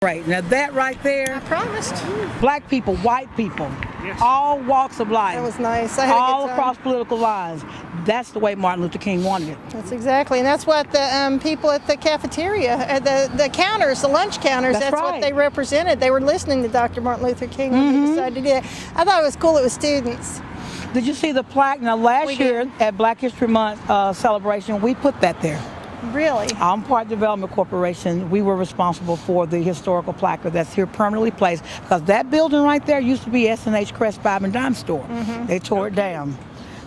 Right, now that right there, I promised. black people, white people, all walks of life. That was nice. I had a all good time. across political lines. That's the way Martin Luther King wanted it. That's exactly, and that's what the people at the cafeteria, the counters, the lunch counters, that's right. what they represented. They were listening to Dr. Martin Luther King when they decided to do that. I thought it was cool it was students. Did you see the plaque? Now last year at Black History Month celebration, we put that there. Really? Alton Park Development Corporation, we were responsible for the historical placard that's here permanently placed, because that building right there used to be S&H Crest 5 and Dime store. They tore it down.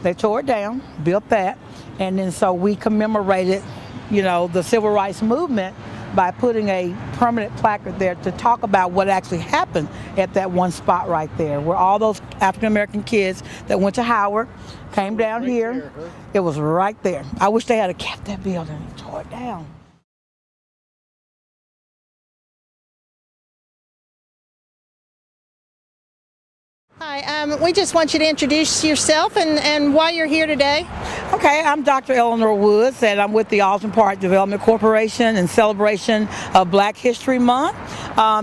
They tore it down, built that, and then so we commemorated, the civil rights movement by putting a permanent placard there to talk about what actually happened at that one spot right there, where all those African American kids that went to Howard came down here. It was right there. I wish they had kept that building and tore it down. Hi, we just want you to introduce yourself and why you're here today. Okay, I'm Dr. Elenora Woods, and I'm with the Alton Park Development Corporation in celebration of Black History Month.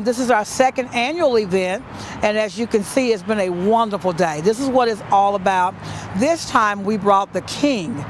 This is our second annual event, and as you can see, it's been a wonderful day. This is what it's all about. This time we brought the King.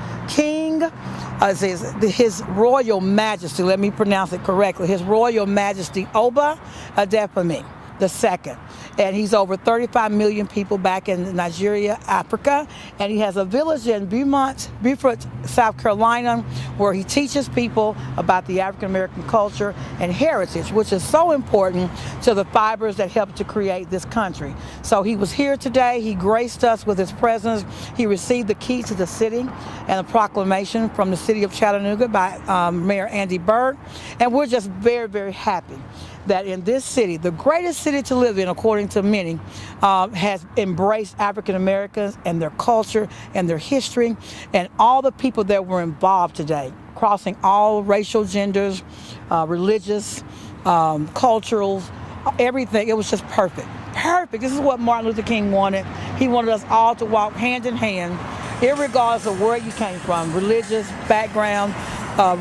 His Royal Majesty, let me pronounce it correctly, His Royal Majesty Oba Adefemi II. And he's over 35 million people back in Nigeria, Africa. And he has a village in Beaufort, South Carolina, where he teaches people about the African American culture and heritage, which is so important to the fibers that helped to create this country. So he was here today. He graced us with his presence. He received the key to the city and a proclamation from the city of Chattanooga by Mayor Andy Byrd. And we're just very, very happy that in this city, the greatest city to live in, according to many, has embraced African Americans and their culture and their history, and all the people that were involved today, crossing all racial, genders, religious, cultural, everything. It was just perfect. Perfect. This is what Martin Luther King wanted. He wanted us all to walk hand in hand, irregardless of where you came from, religious background,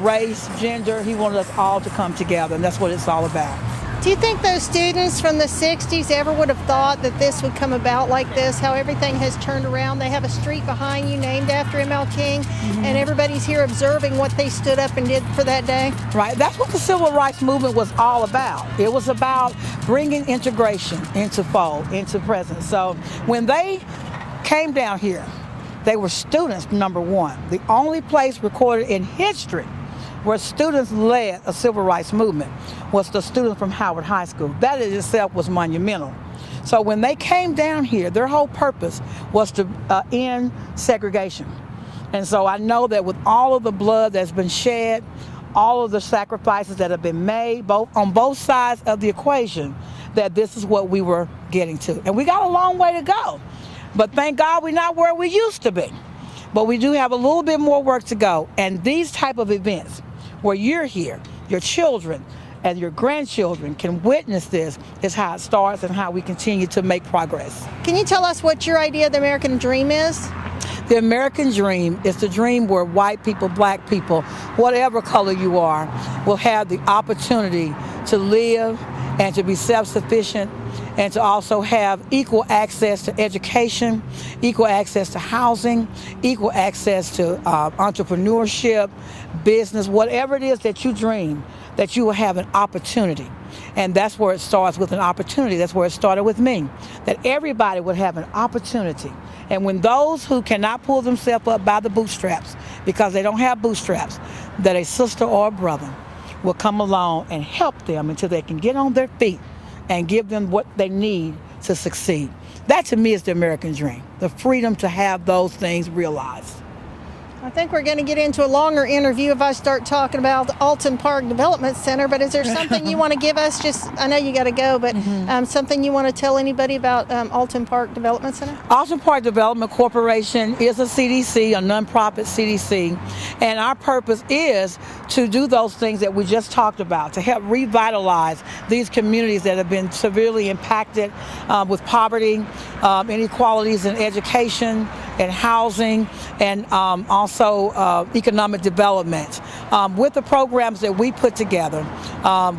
race, gender. He wanted us all to come together, and that's what it's all about. Do you think those students from the 60s ever would have thought that this would come about like this, how everything has turned around? They have a street behind you named after M.L. King, and everybody's here observing what they stood up and did for that day? Right. That's what the civil rights movement was all about. It was about bringing integration into presence. So when they came down here, they were students, number one. The only place recorded in history where students led a civil rights movement was the students from Howard High School. That in itself was monumental. So when they came down here, their whole purpose was to end segregation. And so I know that with all of the blood that's been shed, all of the sacrifices that have been made on both sides of the equation, that this is what we were getting to. And we got a long way to go. But thank God we're not where we used to be. But we do have a little bit more work to go. And these type of events where you're here, your children and your grandchildren can witness this is how it starts and how we continue to make progress. Can you tell us what your idea of the American dream is? The American dream is the dream where white people, black people, whatever color you are, will have the opportunity to live and to be self-sufficient, and to also have equal access to education, equal access to housing, equal access to entrepreneurship, business, whatever it is that you dream, that you will have an opportunity. And that's where it starts, with an opportunity. That's where it started with me, that everybody would have an opportunity. And when those who cannot pull themselves up by the bootstraps, because they don't have bootstraps, that a sister or a brother will come along and help them until they can get on their feet and give them what they need to succeed. That to me is the American dream, the freedom to have those things realized. I think we're going to get into a longer interview if I start talking about the Alton Park Development Center, but is there something you want to give us? I know you got to go, but something you want to tell anybody about Alton Park Development Center? Alton Park Development Corporation is a CDC, a nonprofit CDC, and our purpose is to do those things that we just talked about, to help revitalize these communities that have been severely impacted with poverty, inequalities in education, and housing, and also economic development. With the programs that we put together,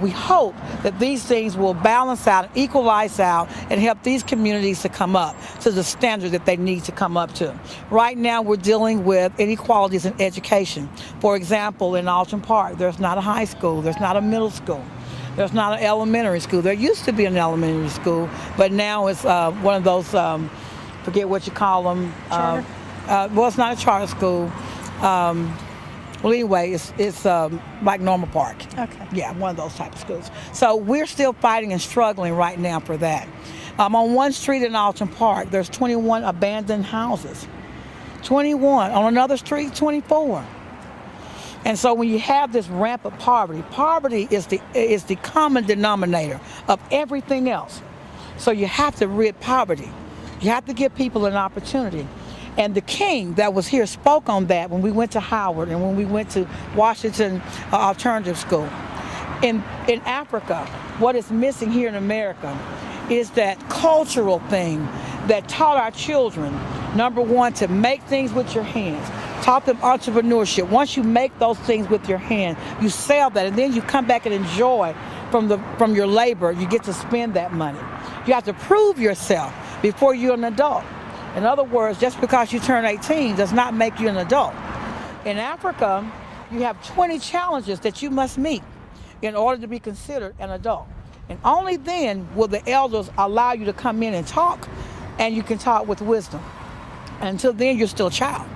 we hope that these things will balance out, equalize out, and help these communities to come up to the standard that they need to come up to. Right now, we're dealing with inequalities in education. For example, in Alton Park, there's not a high school, there's not a middle school. There's not an elementary school. There used to be an elementary school, but now it's one of those, forget what you call them. Charter? Well, it's not a charter school. Well, anyway, it's like Normal Park. Okay. Yeah, one of those type of schools. So we're still fighting and struggling right now for that. On one street in Alton Park, there's 21 abandoned houses. 21. On another street, 24. And so when you have this rampant poverty, poverty is the common denominator of everything else. So you have to rid poverty. You have to give people an opportunity. And the king that was here spoke on that when we went to Howard and when we went to Washington Alternative School. In Africa, what is missing here in America is that cultural thing that taught our children, number one, to make things with your hands. Taught them entrepreneurship. Once you make those things with your hand, you sell that, and then you come back and enjoy from your labor. You get to spend that money. You have to prove yourself before you're an adult. In other words, just because you turn 18 does not make you an adult. In Africa, you have 20 challenges that you must meet in order to be considered an adult. And only then will the elders allow you to come in and talk, and you can talk with wisdom. Until then, you're still a child.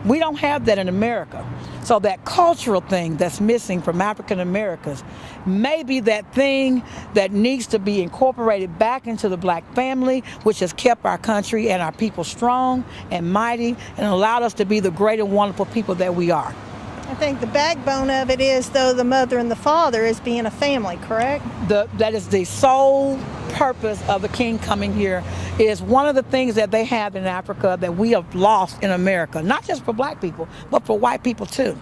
We don't have that in America. So that cultural thing that's missing from African Americans may be that thing that needs to be incorporated back into the black family, which has kept our country and our people strong and mighty and allowed us to be the great and wonderful people that we are. I think the backbone of it is, though, the mother and the father is being a family, correct? That is the sole purpose of the king coming here. Is one of the things that they have in Africa that we have lost in America, not just for black people, but for white people too.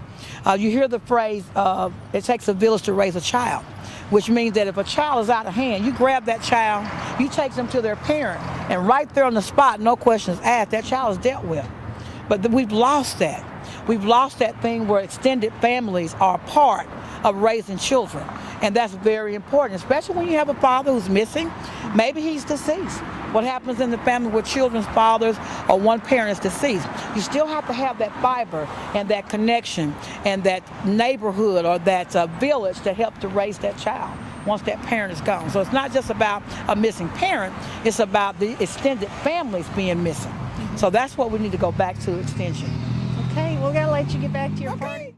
You hear the phrase, it takes a village to raise a child, which means that if a child is out of hand, you grab that child, you take them to their parent, and right there on the spot, no questions asked, that child is dealt with. But we've lost that. We've lost that thing where extended families are a part of raising children. And that's very important, especially when you have a father who's missing. Maybe he's deceased. What happens in the family where children's fathers or one parent is deceased? You still have to have that fiber and that connection and that neighborhood or that village to help to raise that child once that parent is gone. So it's not just about a missing parent, it's about the extended families being missing. So that's what we need to go back to, extension. Okay, we're going to let you get back to your party.